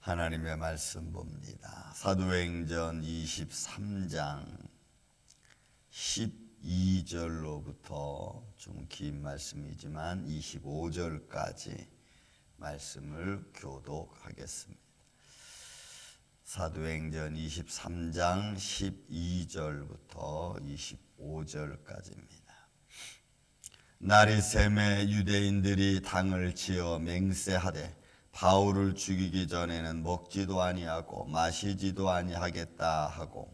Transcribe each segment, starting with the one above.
하나님의 말씀 봅니다. 사도행전 23장 12절로부터 좀 긴 말씀이지만 25절까지 말씀을 교독하겠습니다. 사도행전 23장 12절부터 25절까지입니다. 날이 새매 유대인들이 당을 지어 맹세하되 바울을 죽이기 전에는 먹지도 아니하고 마시지도 아니하겠다 하고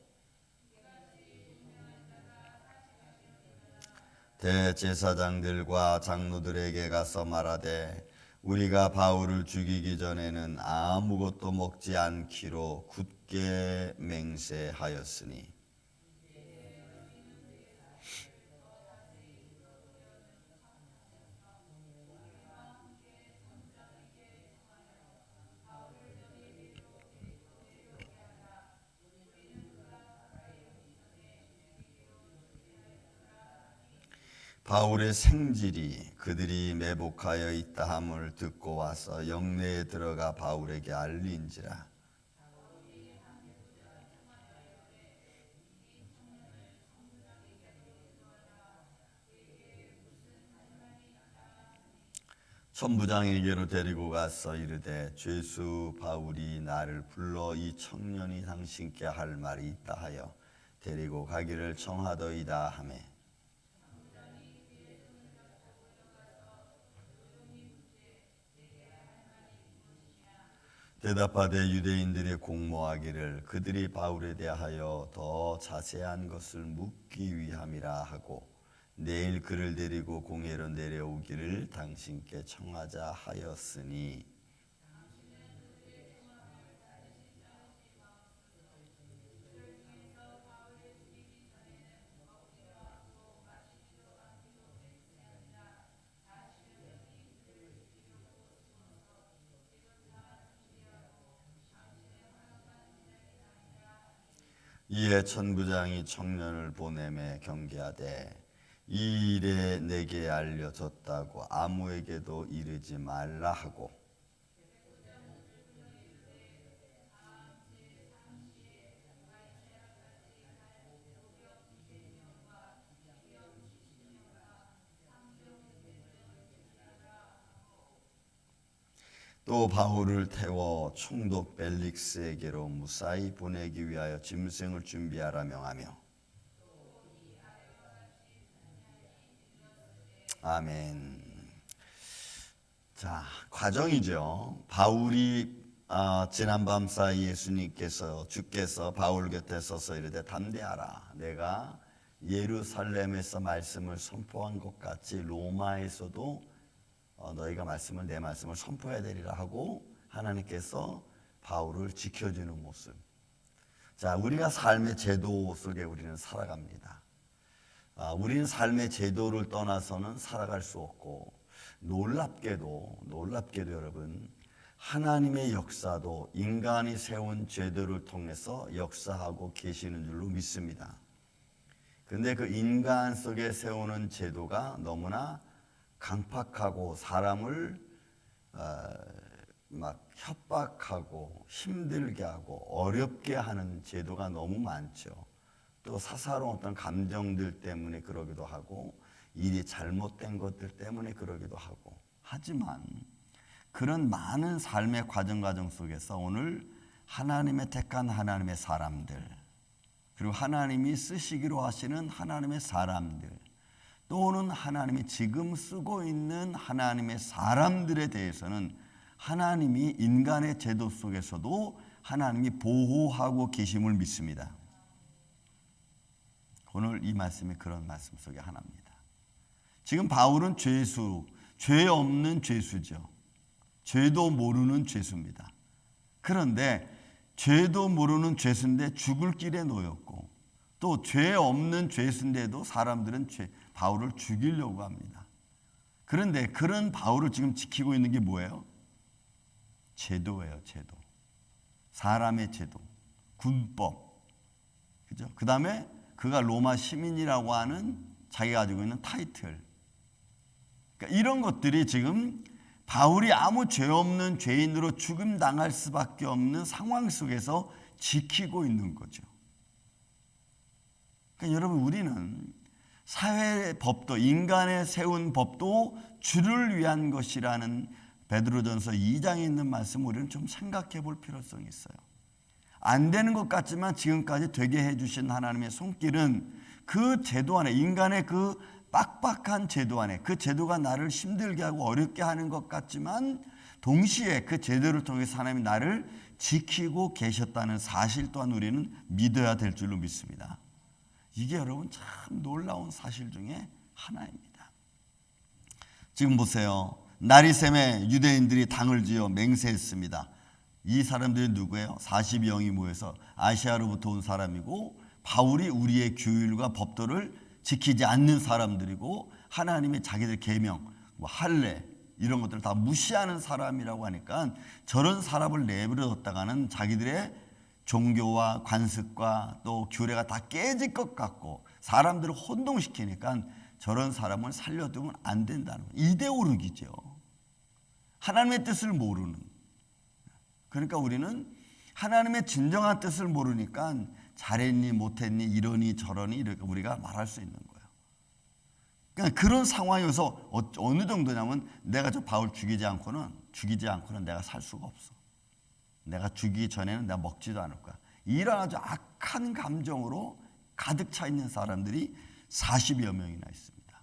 대제사장들과 장로들에게 가서 말하되 우리가 바울을 죽이기 전에는 아무것도 먹지 않기로 굳게 맹세하였으니 바울의 생질이 그들이 매복하여 있다 함을 듣고 와서 영내에 들어가 바울에게 알린지라. 천부장에게로 데리고 가서 이르되 죄수 바울이 나를 불러 이 청년이 당신께 할 말이 있다 하여 데리고 가기를 청하더이다 하매 대답하되 유대인들이 공모하기를 그들이 바울에 대하여 더 자세한 것을 묻기 위함이라 하고 내일 그를 데리고 공회로 내려오기를 당신께 청하자 하였으니 이에 천부장이 청년을 보내매 경계하되 이 일에 내게 알려졌다고 아무에게도 이르지 말라 하고 또 바울을 태워 총독 벨릭스에게로 무사히 보내기 위하여 짐승을 준비하라 명하며 아멘. 자, 과정이죠. 바울이 지난밤 사이 주께서 바울 곁에 서서 이르되 담대하라. 내가 예루살렘에서 말씀을 선포한 것 같이 로마에서도 너희가 내 말씀을 선포해야 되리라 하고 하나님께서 바울을 지켜주는 모습. 자, 우리가 삶의 제도 속에 우리는 살아갑니다. 우리는 삶의 제도를 떠나서는 살아갈 수 없고 놀랍게도 여러분 하나님의 역사도 인간이 세운 제도를 통해서 역사하고 계시는 줄로 믿습니다. 그런데 그 인간 속에 세우는 제도가 너무나 강팍하고 사람을 막 협박하고 힘들게 하고 어렵게 하는 제도가 너무 많죠. 또 사사로운 어떤 감정들 때문에 그러기도 하고 일이 잘못된 것들 때문에 그러기도 하고 하지만 그런 많은 삶의 과정 속에서 오늘 하나님의 택한 하나님의 사람들 그리고 하나님이 쓰시기로 하시는 하나님의 사람들 또는 하나님이 지금 쓰고 있는 하나님의 사람들에 대해서는 하나님이 인간의 제도 속에서도 하나님이 보호하고 계심을 믿습니다. 오늘 이 말씀이 그런 말씀 속에 하나입니다. 지금 바울은 죄 없는 죄수죠. 죄도 모르는 죄수입니다. 그런데 죄도 모르는 죄수인데 죽을 길에 놓였고 또 죄 없는 죄수인데도 사람들은 바울을 죽이려고 합니다. 그런데 그런 바울을 지금 지키고 있는 게 뭐예요? 제도예요, 제도. 사람의 제도, 군법. 그죠? 그 다음에 그가 로마 시민이라고 하는 자기가 가지고 있는 타이틀. 그러니까 이런 것들이 지금 바울이 아무 죄 없는 죄인으로 죽임 당할 수밖에 없는 상황 속에서 지키고 있는 거죠. 그러니까 여러분, 우리는 사회의 법도, 인간의 세운 법도 주를 위한 것이라는 베드로전서 2장에 있는 말씀, 우리는 좀 생각해 볼 필요성이 있어요. 안 되는 것 같지만 지금까지 되게 해주신 하나님의 손길은 그 제도 안에, 인간의 그 빡빡한 제도 안에, 그 제도가 나를 힘들게 하고 어렵게 하는 것 같지만 동시에 그 제도를 통해서 하나님이 나를 지키고 계셨다는 사실 또한 우리는 믿어야 될 줄로 믿습니다. 이게 여러분 참 놀라운 사실 중에 하나입니다. 지금 보세요. 나리샘에 유대인들이 당을 지어 맹세했습니다. 이 사람들이 누구예요? 40여명이 모여서 아시아로부터 온 사람이고, 바울이 우리의 규율과 법도를 지키지 않는 사람들이고, 하나님의 자기들 계명, 할례 이런 것들을 다 무시하는 사람이라고 하니까 저런 사람을 내버려뒀다가는 자기들의 종교와 관습과 또 규례가 다 깨질 것 같고 사람들을 혼동시키니까 저런 사람을 살려두면 안 된다는 거예요. 이데올로기죠. 하나님의 뜻을 모르는. 그러니까 우리는 하나님의 진정한 뜻을 모르니까 잘했니 못했니 이러니 저러니 이렇게 우리가 말할 수 있는 거예요. 그러니까 그런 상황에서 어느 정도냐면 내가 저 바울 죽이지 않고는 내가 살 수가 없어. 내가 죽이기 전에는 내가 먹지도 않을 거야. 이런 아주 악한 감정으로 가득 차 있는 사람들이 40여 명이나 있습니다.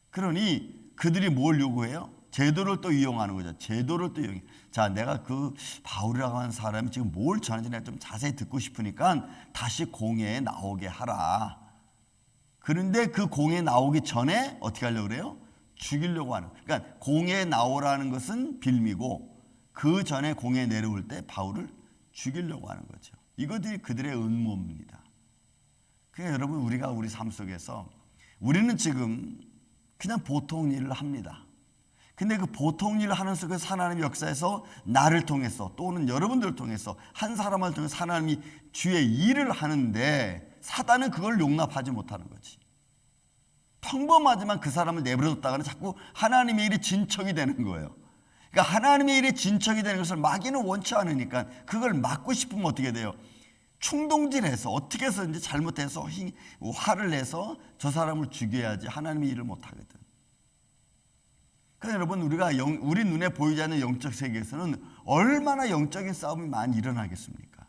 그러니 그들이 뭘 요구해요? 제도를 또 이용하는 거죠. 제도를 또 이용해. 자, 내가 그 바울이라고 하는 사람이 지금 뭘 전하는지 내가 좀 자세히 듣고 싶으니까 다시 공회에 나오게 하라. 그런데 그 공회에 나오기 전에 어떻게 하려고 그래요? 죽이려고 하는. 그러니까 공회에 나오라는 것은 빌미고 그 전에 공회에 내려올 때 바울을 죽이려고 하는 거죠. 이것들이 그들의 음모입니다. 그러니까 여러분, 우리가 우리 삶 속에서 우리는 지금 그냥 보통 일을 합니다. 근데 그 보통 일을 하는 속에서 하나님의 역사에서 나를 통해서 또는 여러분들을 통해서 한 사람을 통해서 하나님이 주의 일을 하는데 사단은 그걸 용납하지 못하는 거지. 평범하지만 그 사람을 내버려뒀다가는 자꾸 하나님의 일이 진척이 되는 거예요. 그러니까 하나님의 일이 진척이 되는 것을 마귀는 원치 않으니까 그걸 막고 싶으면 어떻게 돼요? 충동질해서 어떻게 해서든지 잘못해서 화를 내서 저 사람을 죽여야지 하나님의 일을 못하거든. 그러니까 여러분, 우리 눈에 보이지 않는 영적 세계에서는 얼마나 영적인 싸움이 많이 일어나겠습니까?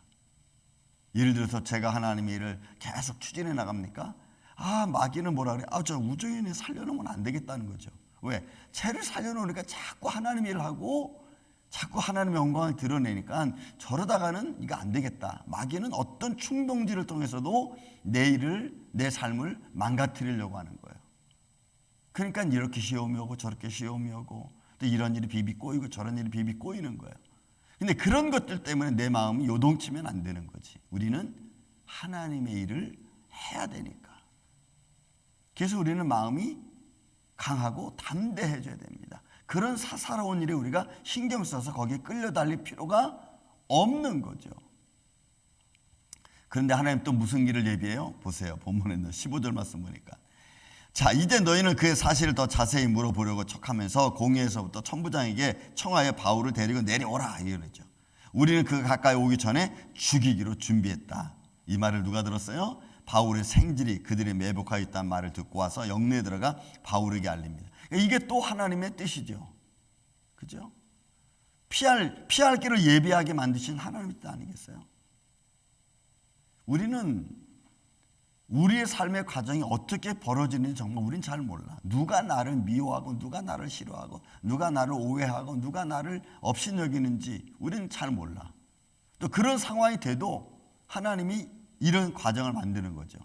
예를 들어서 제가 하나님의 일을 계속 추진해 나갑니까? 마귀는 뭐라 그래? 저 우정인이 살려놓으면 안 되겠다는 거죠. 왜? 쟤를 살려놓으니까 자꾸 하나님의 일을 하고 자꾸 하나님의 영광을 드러내니까 저러다가는 이거 안 되겠다. 마귀는 어떤 충동질을 통해서도 내 삶을 망가뜨리려고 하는 거예요. 그러니까 이렇게 시험이 오고 저렇게 시험이 오고 또 이런 일이 비비 꼬이고 저런 일이 비비 꼬이는 거예요. 근데 그런 것들 때문에 내 마음이 요동치면 안 되는 거지. 우리는 하나님의 일을 해야 되니까. 그래서 우리는 마음이 강하고 담대해져야 됩니다. 그런 사사로운 일에 우리가 신경 써서 거기에 끌려달릴 필요가 없는 거죠. 그런데 하나님 또 무슨 길을 예비해요? 보세요. 본문에 15절 말씀 보니까, 자, 이제 너희는 그의 사실을 더 자세히 물어보려고 척하면서 공회에서부터 천부장에게 청하여 바울을 데리고 내려오라 이러죠. 우리는 그가 가까이 오기 전에 죽이기로 준비했다. 이 말을 누가 들었어요? 바울의 생질이 그들이 매복하여 있다는 말을 듣고 와서 영내에 들어가 바울에게 알립니다. 이게 또 하나님의 뜻이죠. 그죠? 피할 길을 예비하게 만드신 하나님의 뜻 아니겠어요? 우리는 우리의 삶의 과정이 어떻게 벌어지는지 정말 우린 잘 몰라. 누가 나를 미워하고 누가 나를 싫어하고 누가 나를 오해하고 누가 나를 업신여기는지 우리는 잘 몰라. 또 그런 상황이 돼도 하나님이 이런 과정을 만드는 거죠.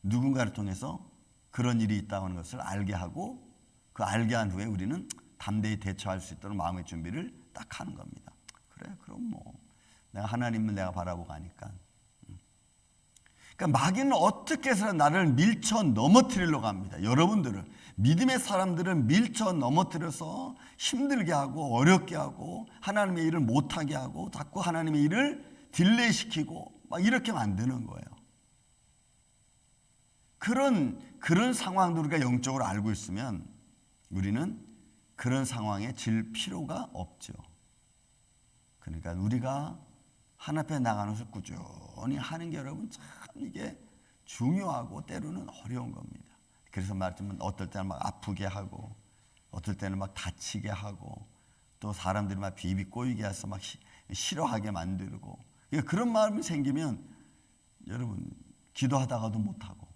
누군가를 통해서 그런 일이 있다고 하는 것을 알게 하고 그 알게 한 후에 우리는 담대히 대처할 수 있도록 마음의 준비를 딱 하는 겁니다. 그래, 그럼 내가 하나님은 내가 바라보고 가니까. 그러니까 마귀는 어떻게 해서든 나를 밀쳐 넘어뜨리려고 합니다. 여러분들을, 믿음의 사람들은 밀쳐 넘어뜨려서 힘들게 하고 어렵게 하고 하나님의 일을 못하게 하고 자꾸 하나님의 일을 딜레이시키고 막 이렇게 만드는 거예요. 그런 상황들 우리가 영적으로 알고 있으면 우리는 그런 상황에 질 필요가 없죠. 그러니까 우리가 하나님 앞에 나가는 것을 꾸준히 하는 게 여러분 참 이게 중요하고 때로는 어려운 겁니다. 그래서 말하자면 어떨 때는 막 아프게 하고 어떨 때는 막 다치게 하고 또 사람들이 막 비비 꼬이게 해서 막 싫어하게 만들고 그런 마음이 생기면 여러분 기도하다가도 못하고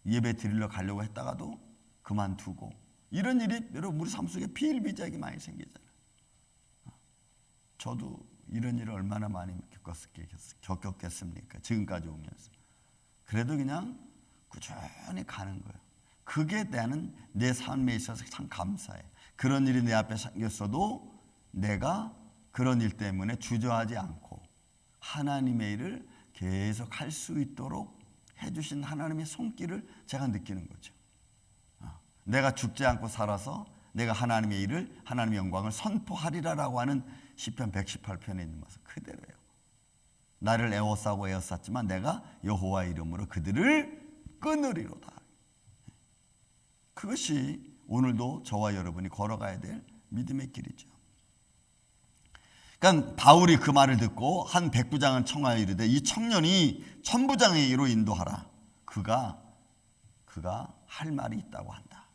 예배 드리러 가려고 했다가도 그만두고 이런 일이 여러분 우리 삶 속에 비일비재하게 많이 생기잖아요. 저도 이런 일을 얼마나 많이 겪었겠습니까? 지금까지 오면서. 그래도 그냥 꾸준히 가는 거예요. 그게 나는 내 삶에 있어서 참 감사해. 그런 일이 내 앞에 생겼어도 내가 그런 일 때문에 주저하지 않고 하나님의 일을 계속 할 수 있도록 해주신 하나님의 손길을 제가 느끼는 거죠. 내가 죽지 않고 살아서 내가 하나님의 일을 하나님의 영광을 선포하리라라고 하는 시편 118편에 있는 말씀 그대로예요. 나를 애워싸고 애워쌌지만 내가 여호와 이름으로 그들을 끊으리로다. 그것이 오늘도 저와 여러분이 걸어가야 될 믿음의 길이죠. 그러니까 바울이 그 말을 듣고 한 백부장을 청하여 이르되 이 청년이 천부장에게로 인도하라. 그가 할 말이 있다고 한다.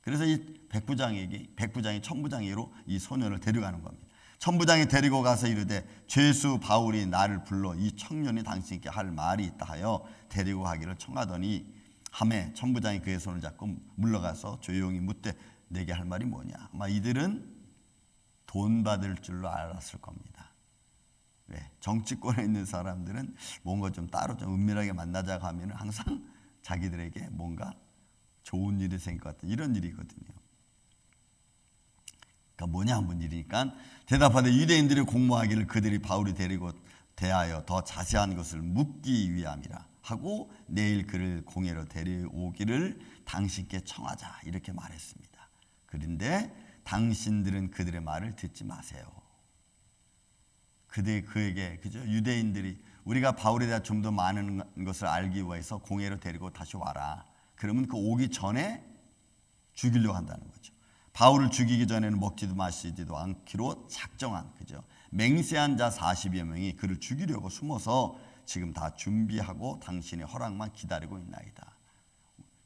그래서 이 백부장이 천부장에게로 이 소년을 데려가는 겁니다. 천부장이 데리고 가서 이르되 죄수 바울이 나를 불러 이 청년이 당신께 할 말이 있다 하여 데리고 가기를 청하더니 하매 천부장이 그의 손을 잡고 물러가서 조용히 묻되 내게 할 말이 뭐냐. 아마 이들은 돈 받을 줄로 알았을 겁니다. 왜? 정치권에 있는 사람들은 뭔가 좀 따로 좀 은밀하게 만나자고 하면 항상 자기들에게 뭔가 좋은 일이 생길 것 같은 이런 일이거든요. 그러니까 뭐냐 한번 일이니까 대답하되 유대인들이 공모하기를 그들이 바울이 데리고 대하여 더 자세한 것을 묻기 위함이라 하고 내일 그를 공회로 데려오기를 당신께 청하자 이렇게 말했습니다. 그런데 당신들은 그들의 말을 듣지 마세요. 그에게 그죠? 유대인들이 우리가 바울에 대해 좀 더 많은 것을 알기 위해서 공회로 데리고 다시 와라. 그러면 그 오기 전에 죽이려고 한다는 거죠. 바울을 죽이기 전에는 먹지도 마시지도 않기로 작정한 그죠? 맹세한 자 40여 명이 그를 죽이려고 숨어서 지금 다 준비하고 당신의 허락만 기다리고 있나이다.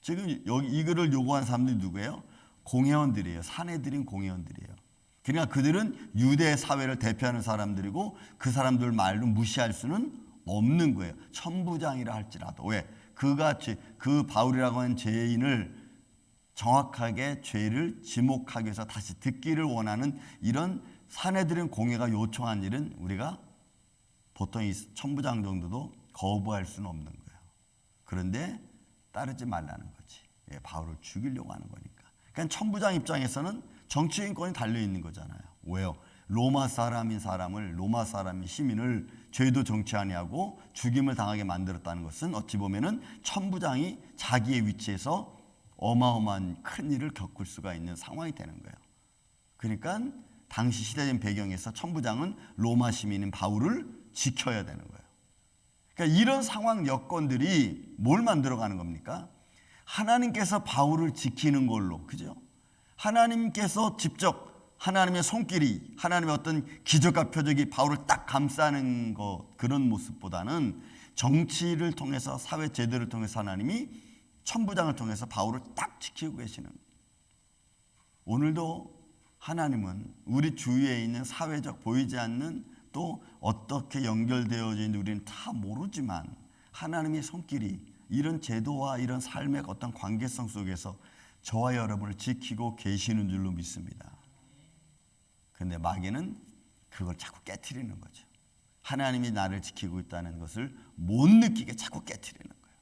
지금 여기 이 글을 요구한 사람들이 누구예요? 공회원들이에요. 사내들인 공회원들이에요. 그러니까 그들은 유대 사회를 대표하는 사람들이고 그 사람들 말로 무시할 수는 없는 거예요. 천부장이라 할지라도. 왜? 그 바울이라고 하는 죄인을 정확하게 죄를 지목하기 위해서 다시 듣기를 원하는 이런 사내들인 공회가 요청한 일은 우리가 보통 이 천부장 정도도 거부할 수는 없는 거예요. 그런데 따르지 말라는 거지. 바울을 죽이려고 하는 거니까. 그러니까 천부장 입장에서는 정치인권이 달려있는 거잖아요. 왜요? 로마 사람인 사람을 로마 사람인 시민을 죄도 정치 아니하고 죽임을 당하게 만들었다는 것은 어찌 보면은 천부장이 자기의 위치에서 어마어마한 큰 일을 겪을 수가 있는 상황이 되는 거예요. 그러니까 당시 시대적 배경에서 천부장은 로마 시민인 바울을 지켜야 되는 거예요. 그러니까 이런 상황 여건들이 뭘 만들어가는 겁니까? 하나님께서 바울을 지키는 걸로, 그죠? 하나님께서 직접 하나님의 손길이 하나님의 어떤 기적과 표적이 바울을 딱 감싸는 것 그런 모습보다는 정치를 통해서 사회 제도를 통해서 하나님이 천부장을 통해서 바울을 딱 지키고 계시는 거예요. 오늘도 하나님은 우리 주위에 있는 사회적 보이지 않는 또 어떻게 연결되어져 있는 우리는 다 모르지만 하나님의 손길이 이런 제도와 이런 삶의 어떤 관계성 속에서 저와 여러분을 지키고 계시는 줄로 믿습니다. 그런데 마귀는 그걸 자꾸 깨트리는 거죠. 하나님이 나를 지키고 있다는 것을 못 느끼게 자꾸 깨트리는 거예요.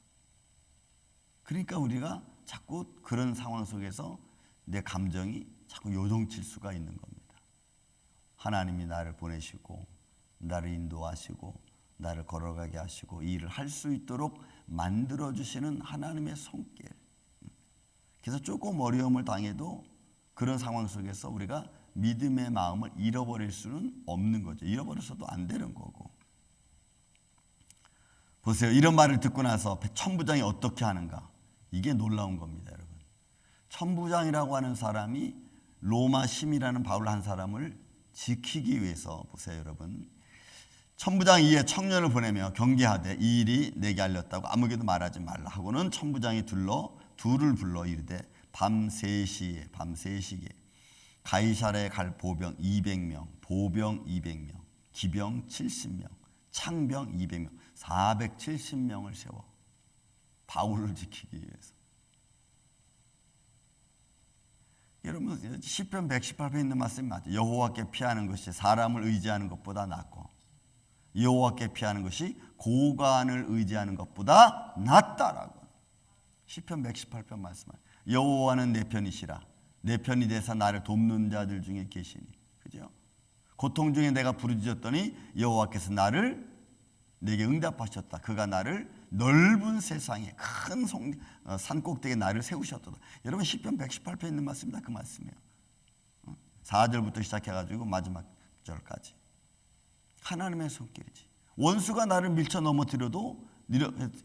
그러니까 우리가 자꾸 그런 상황 속에서 내 감정이 자꾸 요동칠 수가 있는 겁니다. 하나님이 나를 보내시고 나를 인도하시고 나를 걸어가게 하시고 이 일을 할 수 있도록 만들어주시는 하나님의 손길. 그래서 조금 어려움을 당해도 그런 상황 속에서 우리가 믿음의 마음을 잃어버릴 수는 없는 거죠. 잃어버려서도 안 되는 거고. 보세요. 이런 말을 듣고 나서 천부장이 어떻게 하는가. 이게 놀라운 겁니다, 여러분. 천부장이라고 하는 사람이 로마 시민이라는 바울 한 사람을 지키기 위해서 보세요, 여러분. 천부장 이에 청년을 보내며 경계하되 이 일이 내게 알렸다고 아무에게도 말하지 말라 하고는 천부장이 둘을 불러 이르되 밤 3시에 가이사랴에 갈 보병 200명, 보병 200명, 기병 70명, 창병 200명, 470명을 세워 바울을 지키기 위해서. 여러분, 시편 118편에 있는 말씀이 맞죠. 여호와께 피하는 것이 사람을 의지하는 것보다 낫고 여호와께 피하는 것이 고관을 의지하는 것보다 낫다라고. 시편 118편 말씀하죠. 여호와는 내 편이시라. 내 편이 되사 나를 돕는 자들 중에 계시니. 그죠? 고통 중에 내가 부르짖었더니 여호와께서 내게 응답하셨다. 그가 나를 넓은 세상에 큰 산꼭대기에 나를 세우셨도다. 여러분, 시편 118편에 있는 말씀입니다. 그 말씀이에요. 4절부터 시작해가지고 마지막 절까지 하나님의 손길이지. 원수가 나를 밀쳐 넘어뜨려도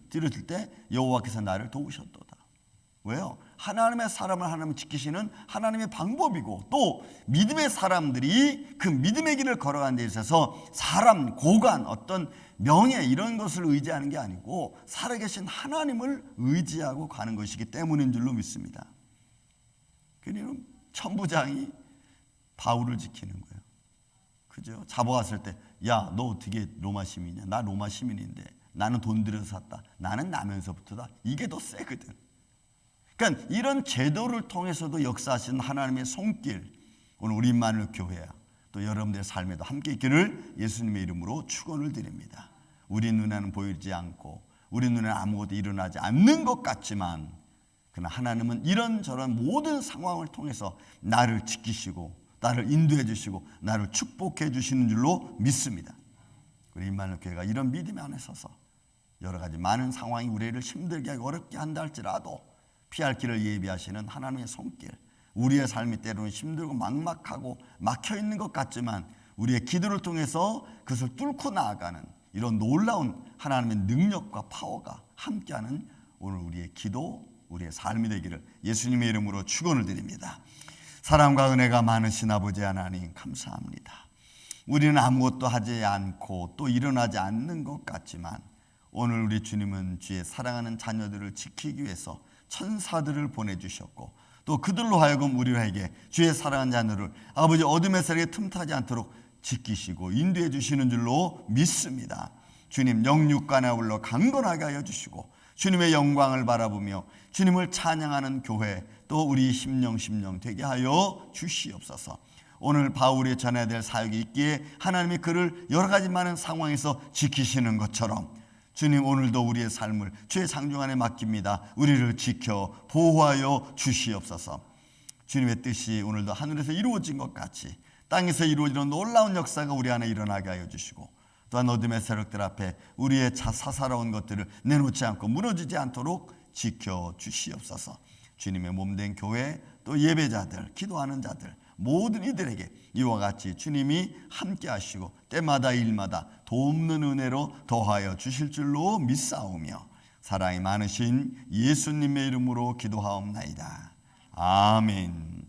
들어질 때 여호와께서 나를 도우셨도다. 왜요? 하나님의 사람을 하나님 지키시는 하나님의 방법이고, 또 믿음의 사람들이 그 믿음의 길을 걸어가는 데 있어서 사람, 고관, 어떤 명예 이런 것을 의지하는 게 아니고 살아계신 하나님을 의지하고 가는 것이기 때문인 줄로 믿습니다. 그러니까 천부장이 바울을 지키는 거예요. 그죠? 잡아왔을 때, 야, 너 어떻게 로마 시민이냐? 나 로마 시민인데 나는 돈 들여서 샀다. 나는 나면서부터다. 이게 더 세거든. 그러니까 이런 제도를 통해서도 역사하시는 하나님의 손길, 오늘 우리 임마누엘 교회야 또 여러분들의 삶에도 함께 있기를 예수님의 이름으로 축원을 드립니다. 우리 눈에는 보이지 않고 우리 눈에는 아무것도 일어나지 않는 것 같지만, 그러나 하나님은 이런저런 모든 상황을 통해서 나를 지키시고 나를 인도해 주시고 나를 축복해 주시는 줄로 믿습니다. 우리 임마누엘 교회가 이런 믿음 안에 서서 여러 가지 많은 상황이 우리를 힘들게 하고 어렵게 한다 할지라도 피할 길을 예비하시는 하나님의 손길, 우리의 삶이 때로는 힘들고 막막하고 막혀있는 것 같지만 우리의 기도를 통해서 그것을 뚫고 나아가는 이런 놀라운 하나님의 능력과 파워가 함께하는 오늘 우리의 기도, 우리의 삶이 되기를 예수님의 이름으로 축원을 드립니다. 사랑과 은혜가 많으신 아버지 하나님, 감사합니다. 우리는 아무것도 하지 않고 또 일어나지 않는 것 같지만 오늘 우리 주님은 주의 사랑하는 자녀들을 지키기 위해서 천사들을 보내주셨고, 또 그들로 하여금 우리에게 주의 사랑하는 자녀를 아버지 어둠의 세력에 틈타지 않도록 지키시고 인도해 주시는 줄로 믿습니다. 주님, 영육간에 아울러 강건하게 하여 주시고 주님의 영광을 바라보며 주님을 찬양하는 교회, 또 우리 심령 되게 하여 주시옵소서. 오늘 바울이 전해야 될 사역이 있기에 하나님이 그를 여러 가지 많은 상황에서 지키시는 것처럼 주님, 오늘도 우리의 삶을 주의 상중 안에 맡깁니다. 우리를 지켜 보호하여 주시옵소서. 주님의 뜻이 오늘도 하늘에서 이루어진 것 같이 땅에서 이루어지는 놀라운 역사가 우리 안에 일어나게 하여 주시고, 또한 어둠의 세력들 앞에 우리의 사사로운 것들을 내놓지 않고 무너지지 않도록 지켜 주시옵소서. 주님의 몸된 교회, 또 예배자들, 기도하는 자들 모든 이들에게 이와 같이 주님이 함께 하시고 때마다 일마다 돕는 은혜로 더하여 주실 줄로 믿사오며 사랑이 많으신 예수님의 이름으로 기도하옵나이다. 아멘.